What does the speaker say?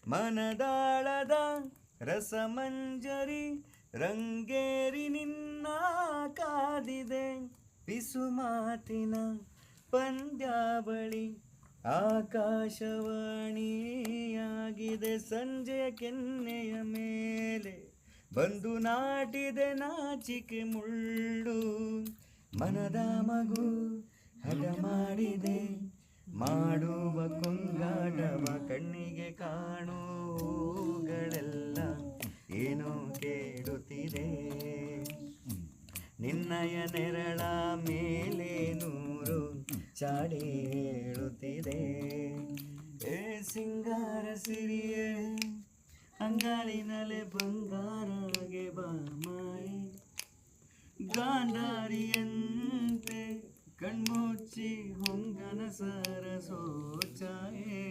ಮನದಾಳದ ರಸಮಂಜರಿ ರಂಗೇರಿ ನಿನ್ನ ಕಾದಿದೆ ಪಿಸುಮಾತಿನ ಪಂದ್ಯಾವಳಿ ಆಕಾಶವಾಣಿಯಾಗಿದೆ ಸಂಜೆಯ ಕೆನ್ನೆಯ ಮೇಲೆ ಬಂದು ನಾಟಿದೆ ನಾಚಿಕೆ ಮುಳ್ಳು ಮನದ ಮಗು ಹಠ ಮಾಡಿದೆ ಮಾಡುವ ಕೊಂಗಾಟವ ಕಣ್ಣಿಗೆ ಕಾಣುಗಳೆಲ್ಲ ಏನೋ ಕೇಳುತ್ತಿದೆ ನಿನ್ನಯ ನೆರಳ ಮೇಲೆ ನೂರು ಚಾಡಿ ಹೇಳುತ್ತಿದೆ ಏ ಸಿಂಗಾರ ಸಿರಿಯೇ ಅಂಗಾಲಿನಲೆ ಬಂಗಾರಗೆ ಬಾಮಾಯಿ ಗಾಂಧಾರಿಯಂತೆ ಕಣ್ಮುಚ್ಚಿ ಹೊಂಗನ ಸರಸೋಚಾಯೇ